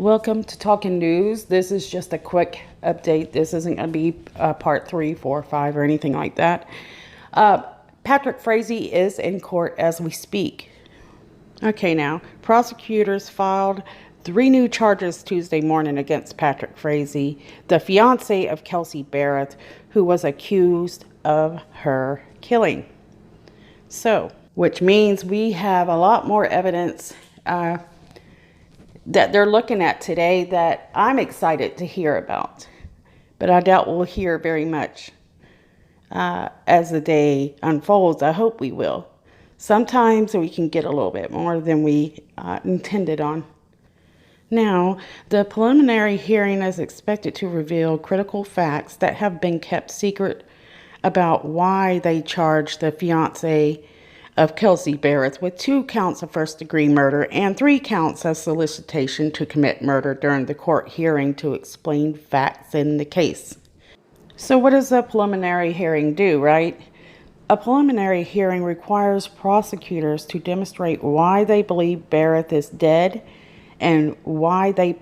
Welcome to Talking News. This is just a quick update. This isn't going to be part 3, 4, 5 or anything like that. Patrick Frazee is in court as we speak. Okay, now, prosecutors filed 3 new charges Tuesday morning against Patrick Frazee, the fiance of Kelsey Barrett, who was accused of her killing. So, which means we have a lot more evidence that they're looking at today that I'm excited to hear about. But I doubt we'll hear very much as the day unfolds. I hope we will. Sometimes we can get a little bit more than we intended on. Now, the preliminary hearing is expected to reveal critical facts that have been kept secret about why they charged the fiancé of Kelsey Barrett with 2 counts of first-degree murder and 3 counts of solicitation to commit murder during the court hearing to explain facts in the case. So what does a preliminary hearing do, right? A preliminary hearing requires prosecutors to demonstrate why they believe Barrett is dead and why they,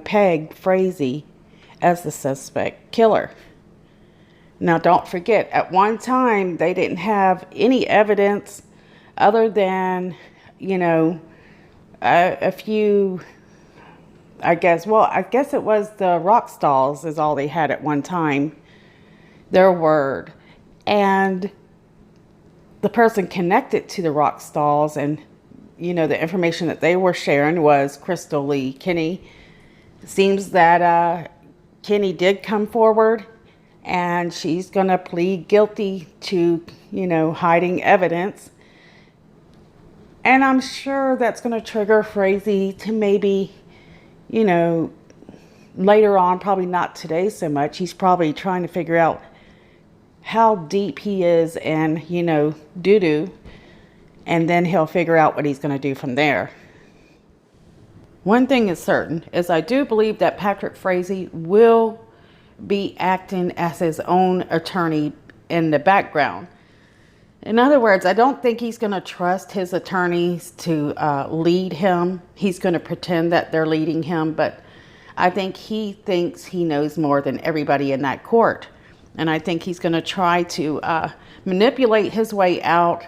pegged Frazee as the suspect killer. Now, don't forget, at one time, they didn't have any evidence other than, a few, I guess it was the rock stalls is all they had at one time, their word. And the person connected to the rock stalls and, the information that they were sharing was Crystal Lee Kinney. It seems that Kinney did come forward. And she's going to plead guilty to, hiding evidence. And I'm sure that's going to trigger Frazee to maybe, later on, probably not today so much. He's probably trying to figure out how deep he is in, doo-doo. And then he'll figure out what he's going to do from there. One thing is certain is I do believe that Patrick Frazee will be acting as his own attorney in the background. In other words, I don't think he's going to trust his attorneys to lead him. He's going to pretend that they're leading him, but I think he thinks he knows more than everybody in that court. And I think he's going to try to manipulate his way out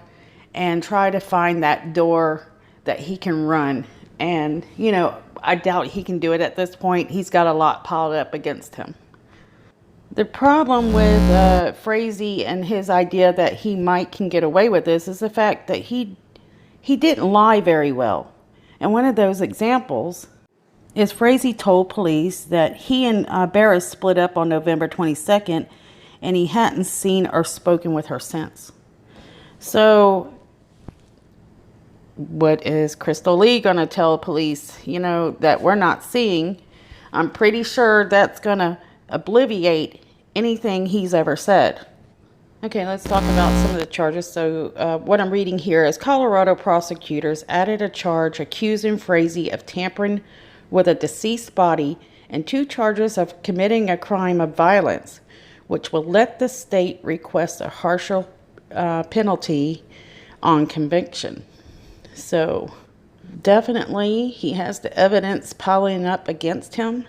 and try to find that door that he can run. And, I doubt he can do it at this point. He's got a lot piled up against him. The problem with Frazee and his idea that he can get away with this is the fact that he didn't lie very well. And one of those examples is Frazee told police that he and Barrett split up on November 22nd and he hadn't seen or spoken with her since. So what is Crystal Lee going to tell police, that we're not seeing? I'm pretty sure that's going to obliviate anything he's ever said. Okay, let's talk about some of the charges. So what I'm reading here is Colorado prosecutors added a charge accusing Frazee of tampering with a deceased body and 2 charges of committing a crime of violence, which will let the state request a harsher penalty on conviction. So definitely he has the evidence piling up against him,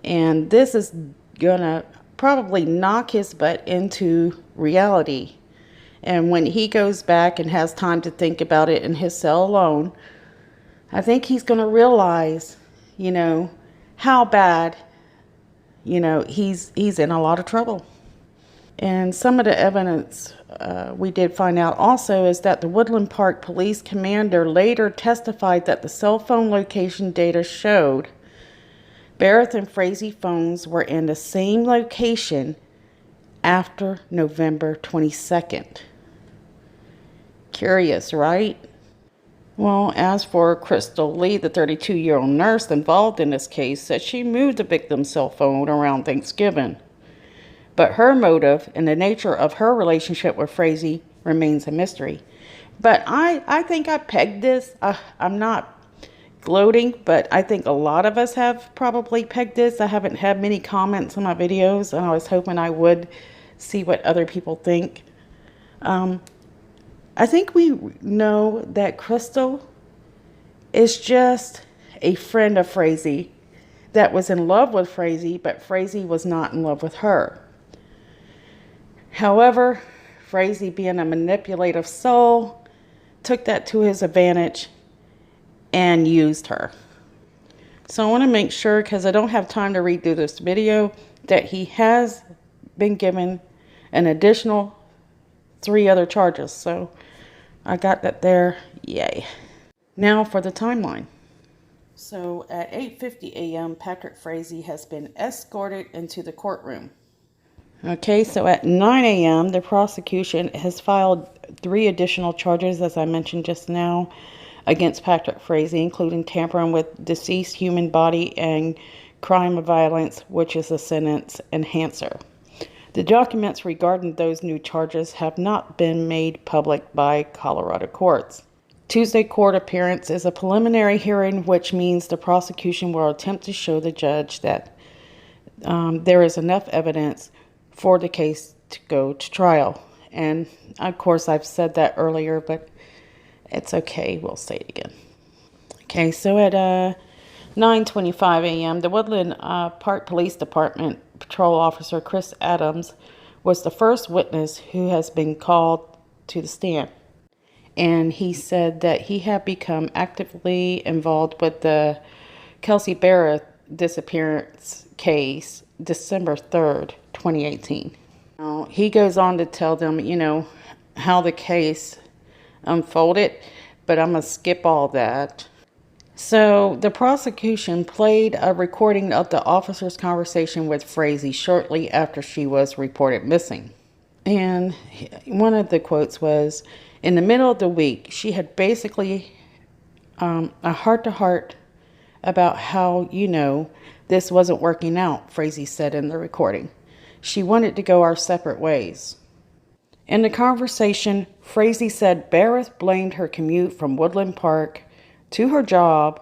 and this is gonna probably knock his butt into reality. And when he goes back and has time to think about it in his cell alone, I think he's gonna realize, how bad, he's in a lot of trouble. And some of the evidence we did find out also is that the Woodland Park police commander later testified that the cell phone location data showed Barrett and Frazee phones were in the same location after November 22nd. Curious, right? Well, as for Crystal Lee, the 32-year-old nurse involved in this case, said she moved the victim's cell phone around Thanksgiving. But her motive and the nature of her relationship with Frazee remains a mystery. But I think I pegged this. I'm not gloating, but I think a lot of us have probably pegged this. I haven't had many comments on my videos, and I was hoping I would see what other people think. I think we know that Crystal is just a friend of Frazee that was in love with Frazee, but Frazee was not in love with her. However, Frazee, being a manipulative soul, took that to his advantage and used her. So I want to make sure, because I don't have time to read through this video, that he has been given an additional 3 other charges. So I got that there. Yay. Now for the timeline. So at 8:50 a.m., Patrick Frazee has been escorted into the courtroom. Okay, so at 9 a.m., the prosecution has filed 3 additional charges, as I mentioned just now, against Patrick Frazee, including tampering with deceased human body and crime of violence, which is a sentence enhancer. The documents regarding those new charges have not been made public by Colorado courts. Tuesday court appearance is a preliminary hearing, which means the prosecution will attempt to show the judge that there is enough evidence for the case to go to trial. And of course, I've said that earlier, but it's okay. We'll say it again. Okay, so at 9:25 a.m., the Woodland Park Police Department Patrol Officer Chris Adams was the first witness who has been called to the stand. And he said that he had become actively involved with the Kelsey Barrett disappearance case December 3rd, 2018. Now, he goes on to tell them, how the case unfolded, but I'm going to skip all that. So the prosecution played a recording of the officer's conversation with Frazee shortly after she was reported missing. And one of the quotes was, "In the middle of the week, she had basically a heart-to-heart about how, this wasn't working out," Frazee said in the recording. "She wanted to go our separate ways." In the conversation, Frazee said Barrett blamed her commute from Woodland Park to her job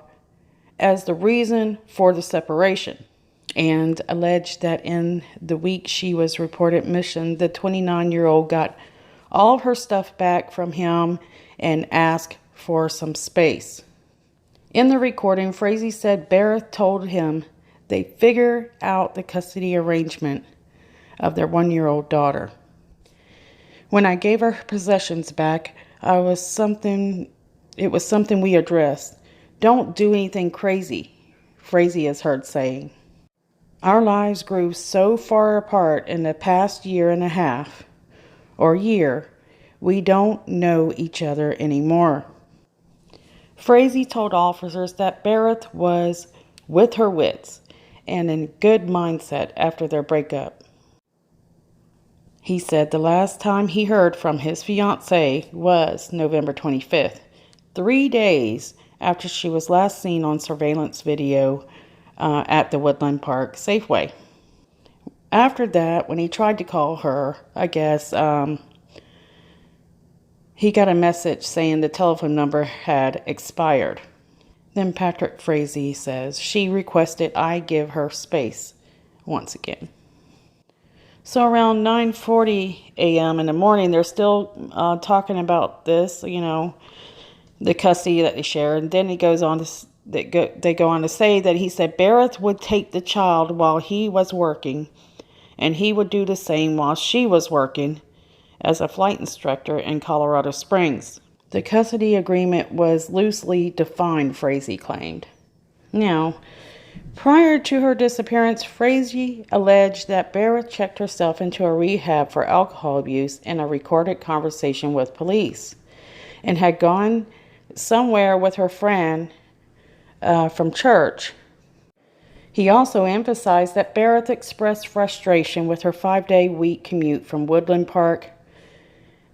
as the reason for the separation, and alleged that in the week she was reported missing, the 29-year-old got all of her stuff back from him and asked for some space. In the recording, Frazee said Barrett told him they figured out the custody arrangement of their 1-year-old daughter. "When I gave her possessions back, it was something we addressed. Don't do anything crazy," Frazee is heard saying. "Our lives grew so far apart in the past year and a half, or year, we don't know each other anymore." Frazee told officers that Barrett was with her wits and in good mindset after their breakup. He said the last time he heard from his fiancée was November 25th, 3 days after she was last seen on surveillance video at the Woodland Park Safeway. After that, when he tried to call her, I guess, he got a message saying the telephone number had expired. Then Patrick Frazee says she requested I give her space once again. So around 9:40 a.m. in the morning, they're still talking about this, the custody that they share. And then he goes on to they go on to say that he said Barrett would take the child while he was working, and he would do the same while she was working as a flight instructor in Colorado Springs. The custody agreement was loosely defined, Frazee claimed. Now, prior to her disappearance, Frazee alleged that Barrett checked herself into a rehab for alcohol abuse in a recorded conversation with police, and had gone somewhere with her friend from church. He also emphasized that Barrett expressed frustration with her 5-day-week commute from Woodland Park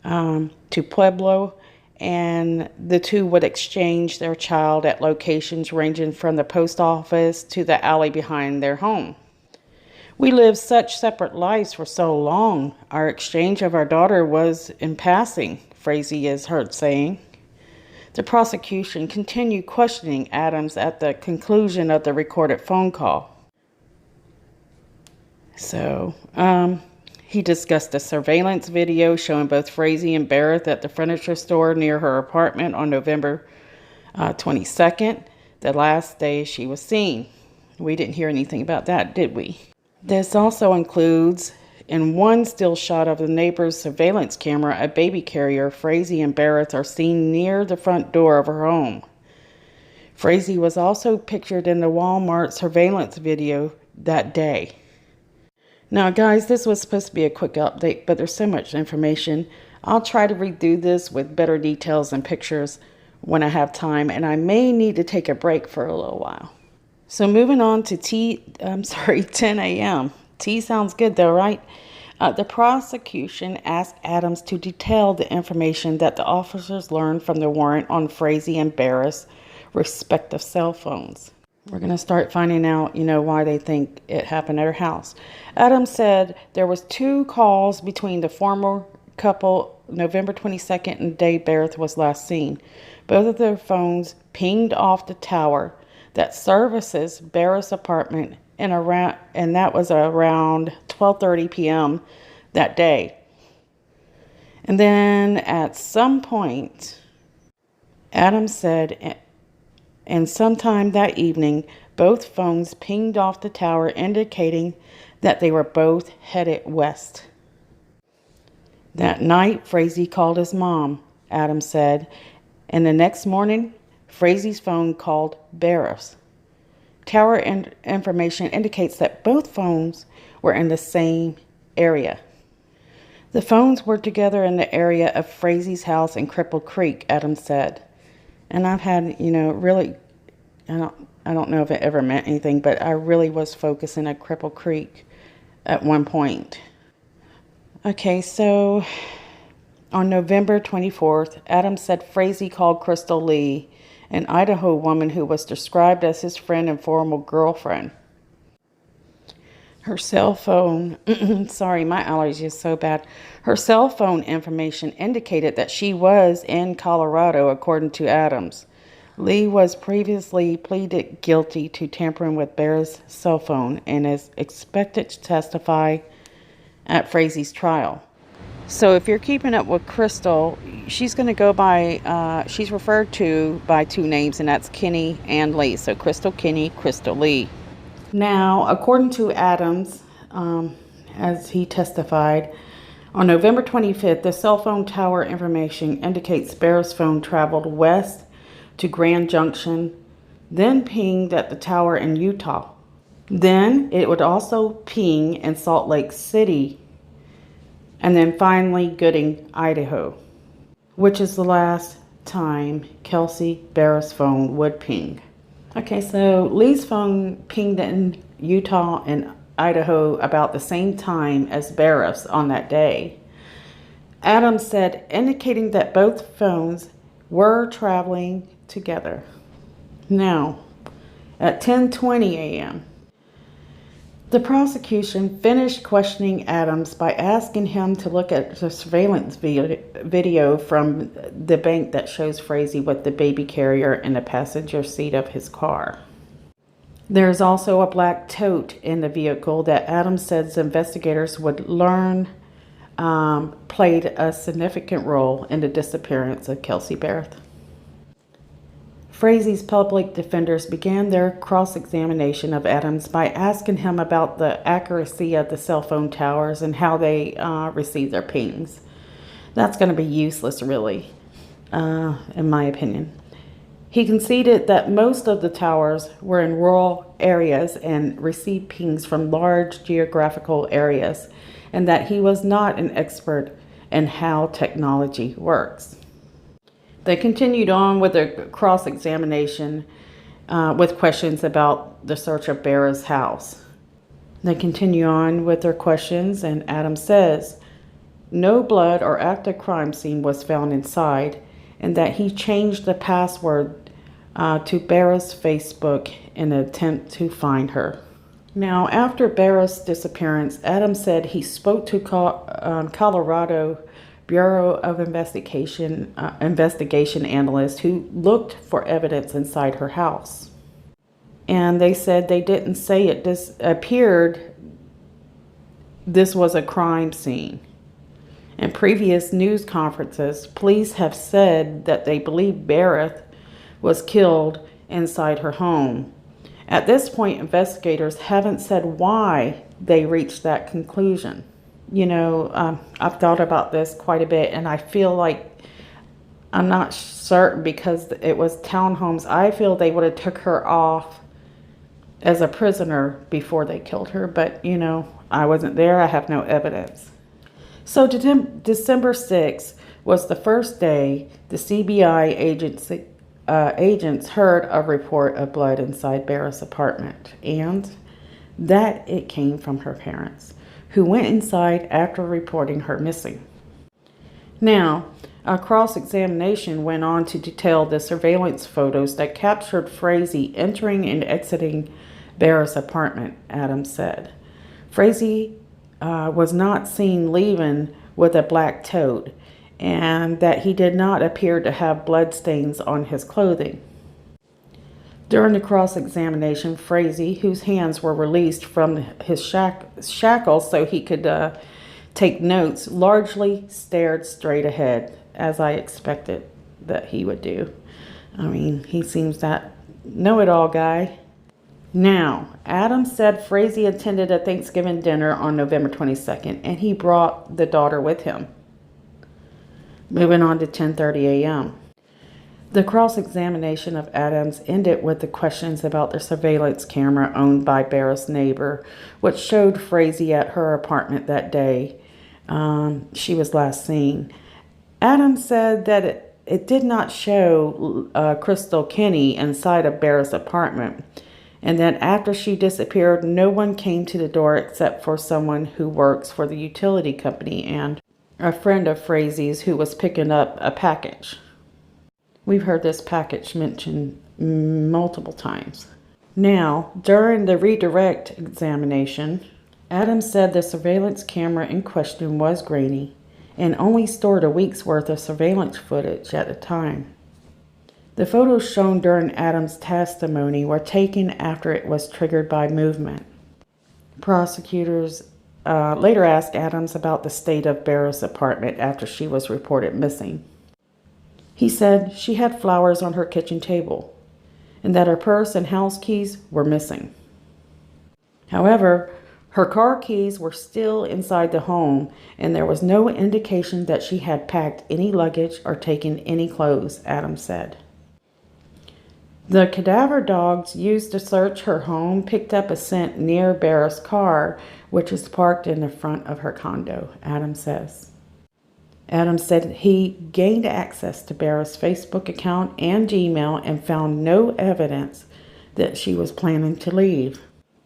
to Pueblo, and the two would exchange their child at locations ranging from the post office to the alley behind their home. "We lived such separate lives for so long. Our exchange of our daughter was in passing," Frazee is heard saying. The prosecution continued questioning Adams at the conclusion of the recorded phone call. So, he discussed the surveillance video showing both Frazee and Barrett at the furniture store near her apartment on November 22nd. the last day she was seen. We didn't hear anything about that, did we? This also includes, in one still shot of the neighbor's surveillance camera, a baby carrier. Frazee and Barrett are seen near the front door of her home. Frazee was also pictured in the Walmart surveillance video that day. Now, guys, this was supposed to be a quick update, but there's so much information. I'll try to redo this with better details and pictures when I have time, and I may need to take a break for a little while. So moving on to 10 a.m. T sounds good though, right? The prosecution asked Adams to detail the information that the officers learned from the warrant on Frazee and Barrett's respective cell phones. We're going to start finding out, why they think it happened at her house. Adams said there was 2 calls between the former couple November 22nd and the day Barrett was last seen. Both of their phones pinged off the tower that services Barrett's apartment and that was around 12:30 p.m. that day. And then at some point, Adams said, and sometime that evening, both phones pinged off the tower, indicating that they were both headed west. That night, Frazee called his mom, Adams said, and the next morning, Frazee's phone called Barrett's. Tower information indicates that both phones were in the same area. The phones were together in the area of Frazee's house in Cripple Creek, Adams said. And I've had, really, I don't know if it ever meant anything, but I really was focusing at Cripple Creek at one point. Okay, so on November 24th, Adams said Frazee called Crystal Lee, an Idaho woman who was described as his friend and former girlfriend. Her cell phone, sorry, my allergy is so bad. Her cell phone information indicated that she was in Colorado, according to Adams. Lee was previously pleaded guilty to tampering with Barrett's cell phone and is expected to testify at Frazee's trial. So if you're keeping up with Crystal, she's going to go by, she's referred to by 2 names, and that's Kenny and Lee. So Crystal Kenny, Crystal Lee. Now, according to Adams, as he testified, on November 25th, the cell phone tower information indicates Barrett's phone traveled west to Grand Junction, then pinged at the tower in Utah. Then it would also ping in Salt Lake City, and then finally Gooding, Idaho, which is the last time Kelsey Barrett's phone would ping. Okay, so Lee's phone pinged in Utah and Idaho about the same time as Barrett's on that day. Adams said, indicating that both phones were traveling together. Now, at 10:20 a.m., the prosecution finished questioning Adams by asking him to look at the surveillance video from the bank that shows Frazee with the baby carrier in the passenger seat of his car. There is also a black tote in the vehicle that Adams says investigators would learn played a significant role in the disappearance of Kelsey Barrett. Frazee's public defenders began their cross-examination of Adams by asking him about the accuracy of the cell phone towers and how they receive their pings. That's going to be useless, really, in my opinion. He conceded that most of the towers were in rural areas and received pings from large geographical areas, and that he was not an expert in how technology works. They continued on with their cross-examination with questions about the search of Barrett's house. They continue on with their questions, and Adams says no blood or active crime scene was found inside, and that he changed the password to Barrett's Facebook in an attempt to find her. Now, after Barrett's disappearance, Adams said he spoke to Colorado Bureau of Investigation analysts who looked for evidence inside her house. And they said they didn't say it appeared this was a crime scene. In previous news conferences, police have said that they believe Barrett was killed inside her home. At this point, investigators haven't said why they reached that conclusion. I've thought about this quite a bit, and I feel like I'm not certain because it was townhomes. I feel they would have took her off as a prisoner before they killed her, but I wasn't there. I have no evidence. So December 6th was the first day the CBI agents heard a report of blood inside Barrett's apartment, and that it came from her parents, who went inside after reporting her missing. Now, a cross-examination went on to detail the surveillance photos that captured Frazee entering and exiting Barrett's apartment, Adams said. Frazee was not seen leaving with a black tote, and that he did not appear to have bloodstains on his clothing. During the cross-examination, Frazee, whose hands were released from his shackles so he could take notes, largely stared straight ahead, as I expected that he would do. I mean, he seems that know-it-all guy. Now, Adams said Frazee attended a Thanksgiving dinner on November 22nd, and he brought the daughter with him. Moving on to 10:30 a.m. The cross-examination of Adams ended with the questions about the surveillance camera owned by Barrett's neighbor, which showed Frazee at her apartment that day she was last seen. Adams said that it did not show Crystal Kinney inside of Barrett's apartment, and that after she disappeared, no one came to the door except for someone who works for the utility company and a friend of Frazee's who was picking up a package. We've heard this package mentioned multiple times. Now, during the redirect examination, Adams said the surveillance camera in question was grainy and only stored a week's worth of surveillance footage at a time. The photos shown during Adams' testimony were taken after it was triggered by movement. Prosecutors later asked Adams about the state of Barrett's apartment after she was reported missing. He said she had flowers on her kitchen table and that her purse and house keys were missing. However, her car keys were still inside the home, and there was no indication that she had packed any luggage or taken any clothes, Adams said. The cadaver dogs used to search her home picked up a scent near Barrett's car, which is parked in the front of her condo, Adams says. Adams said he gained access to Barrett's Facebook account and Gmail and found no evidence that she was planning to leave.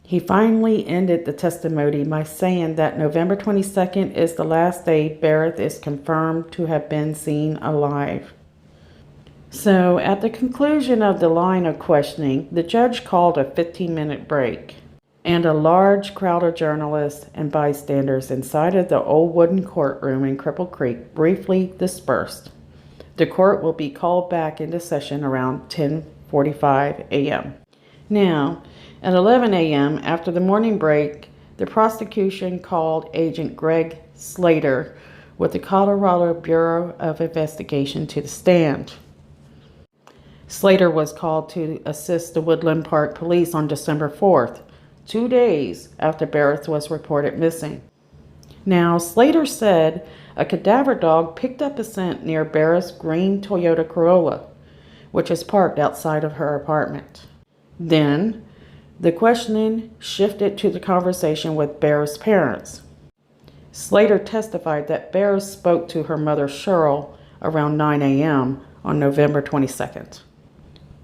He finally ended the testimony by saying that November 22nd is the last day Barrett is confirmed to have been seen alive. So, at the conclusion of the line of questioning, the judge called a 15-minute break, and a large crowd of journalists and bystanders inside of the old wooden courtroom in Cripple Creek briefly dispersed. The court will be called back into session around 10:45 a.m. Now, at 11 a.m., after the morning break, the prosecution called Agent Greg Slater with the Colorado Bureau of Investigation to the stand. Slater was called to assist the Woodland Park Police on December 4th, 2 days after Barrett was reported missing. Now, Slater said a cadaver dog picked up a scent near Barrett's green Toyota Corolla, which is parked outside of her apartment. Then, the questioning shifted to the conversation with Barrett's parents. Slater testified that Barrett spoke to her mother, Cheryl, around 9 a.m. on November 22nd.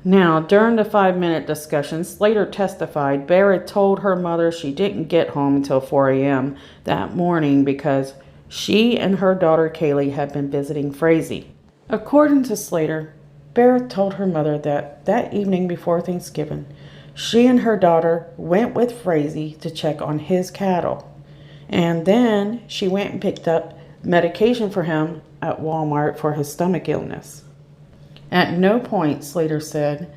Now, during the 5-minute discussion, Slater testified Barrett told her mother she didn't get home until 4 a.m. that morning because she and her daughter Kaylee had been visiting Frazee. According to Slater, Barrett told her mother that evening before Thanksgiving, she and her daughter went with Frazee to check on his cattle. And then she went and picked up medication for him at Walmart for his stomach illness. At no point, Slater said,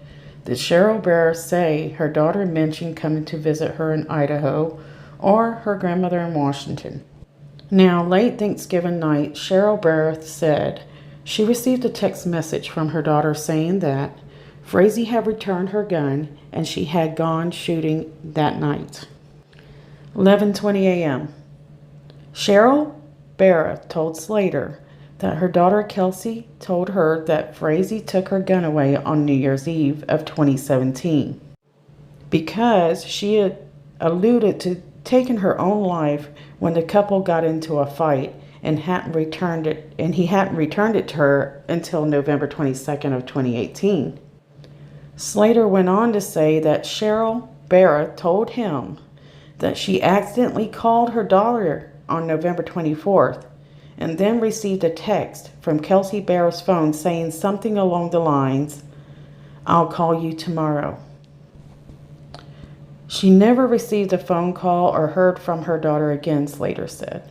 did Cheryl Barrett say her daughter mentioned coming to visit her in Idaho or her grandmother in Washington. Now, late Thanksgiving night, Cheryl Barrett said she received a text message from her daughter saying that Frazee had returned her gun and she had gone shooting that night. 11:20 a.m. Cheryl Barrett told Slater that her daughter Kelsey told her that Frazee took her gun away on New Year's Eve of 2017 because she had alluded to taking her own life when the couple got into a fight and he hadn't returned it to her until November 22nd of 2018. Slater went on to say that Cheryl Barrett told him that she accidentally called her daughter on November 24th and then received a text from Kelsey Barrett's phone saying something along the lines, "I'll call you tomorrow." She never received a phone call or heard from her daughter again, Slater said.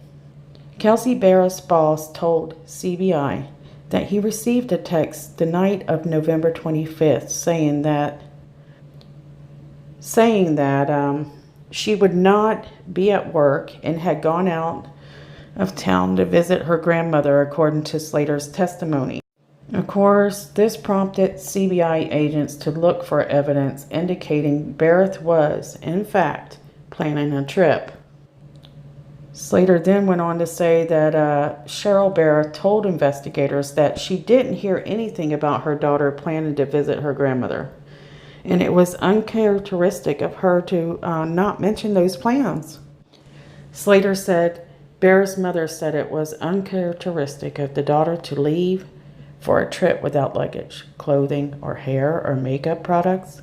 Kelsey Barrett's boss told CBI that he received a text the night of November 25th saying that she would not be at work and had gone out of town to visit her grandmother, according to Slater's testimony. Of course, this prompted CBI agents to look for evidence indicating Barrett was, in fact, planning a trip. Slater then went on to say that Cheryl Barrett told investigators that she didn't hear anything about her daughter planning to visit her grandmother, and it was uncharacteristic of her to not mention those plans. Slater said Barrett's mother said it was uncharacteristic of the daughter to leave for a trip without luggage, clothing, or hair or makeup products.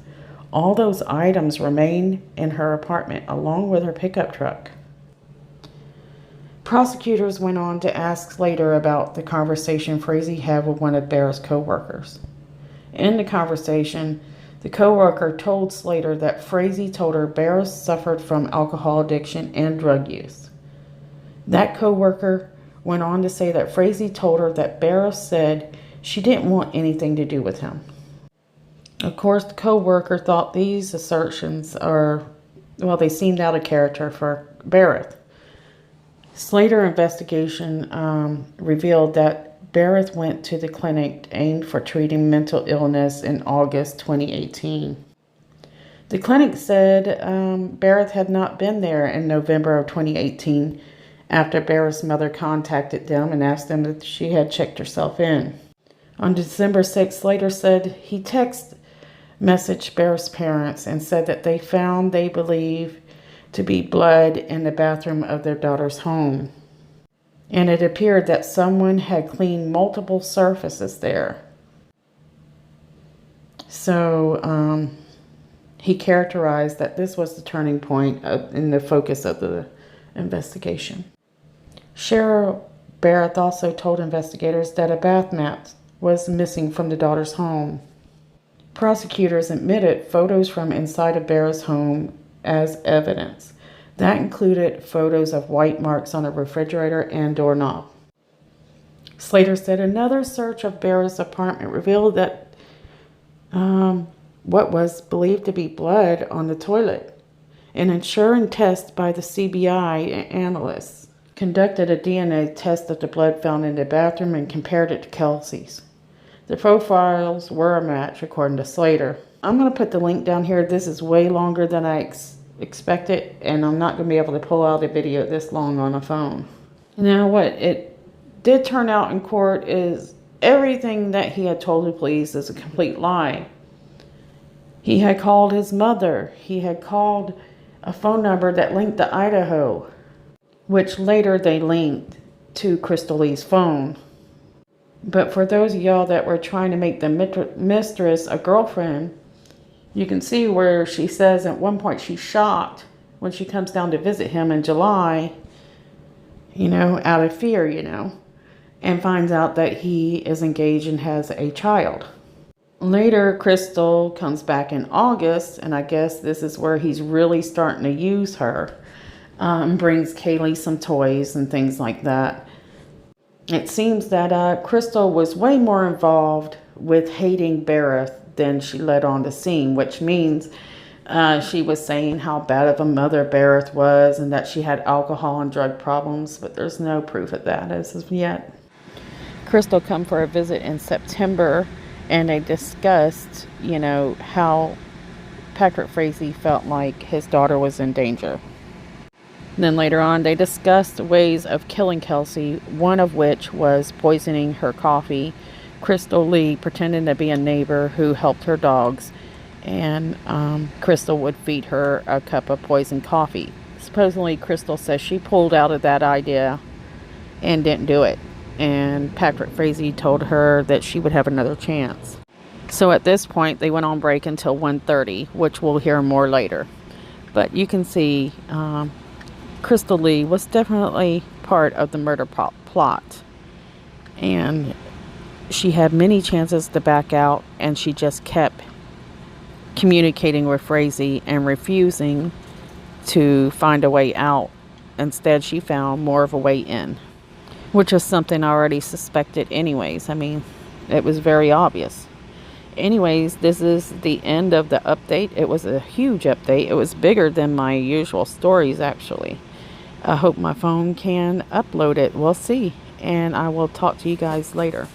All those items remained in her apartment along with her pickup truck. Prosecutors went on to ask Slater about the conversation Frazee had with one of Barrett's co-workers. In the conversation, the co-worker told Slater that Frazee told her Barrett suffered from alcohol addiction and drug use. That co-worker went on to say that Frazee told her that Barrett said she didn't want anything to do with him. Of course, the co-worker thought these assertions they seemed out of character for Barrett. Slater investigation revealed that Barrett went to the clinic aimed for treating mental illness in August 2018. The clinic said Barrett had not been there in November of 2018 after Barrett's mother contacted them and asked them if she had checked herself in. On December 6th, Slater said he text messaged Barrett's parents and said that they found they believe to be blood in the bathroom of their daughter's home. And it appeared that someone had cleaned multiple surfaces there. So he characterized that this was the turning point in the focus of the investigation. Cheryl Barrett also told investigators that a bath mat was missing from the daughter's home. Prosecutors admitted photos from inside of Barrett's home as evidence. That included photos of white marks on a refrigerator and doorknob. Slater said another search of Barrett's apartment revealed that what was believed to be blood on the toilet. An insurance test by the CBI analysts conducted a DNA test of the blood found in the bathroom and compared it to Kelsey's. The profiles were a match, according to Slater. I'm going to put the link down here. This is way longer than I expected, and I'm not going to be able to pull out a video this long on a phone. Now, what it did turn out in court is everything that he had told the police is a complete lie. He had called his mother. He had called a phone number that linked to Idaho, which later they linked to Crystal Lee's phone. But for those of y'all that were trying to make the mistress a girlfriend, you can see where she says at one point she's shocked when she comes down to visit him in July, out of fear, and finds out that he is engaged and has a child. Later, Crystal comes back in August, and I guess this is where he's really starting to use her. Brings Kaylee some toys and things like that. It seems that Crystal was way more involved with hating Barrett than she let on to seem, which means she was saying how bad of a mother Barrett was and that she had alcohol and drug problems, but there's no proof of that as of yet. Crystal come for a visit in September And they discussed, you know, how Patrick Frazee felt like his daughter was in danger. Then later on, they discussed ways of killing Kelsey, one of which was poisoning her coffee. Crystal Lee pretending to be a neighbor who helped her dogs, and Crystal would feed her a cup of poisoned coffee. Supposedly, Crystal says she pulled out of that idea and didn't do it. And Patrick Frazee told her that she would have another chance. So at this point, they went on break until 1:30, which we'll hear more later. But you can see Crystal Lee was definitely part of the murder plot. And she had many chances to back out, and she just kept communicating with Frazee and refusing to find a way out. Instead, she found more of a way in, which is something I already suspected anyways. I mean, it was very obvious. Anyways, this is the end of the update. It was a huge update. It was bigger than my usual stories, actually. I hope my phone can upload it. We'll see. And I will talk to you guys later.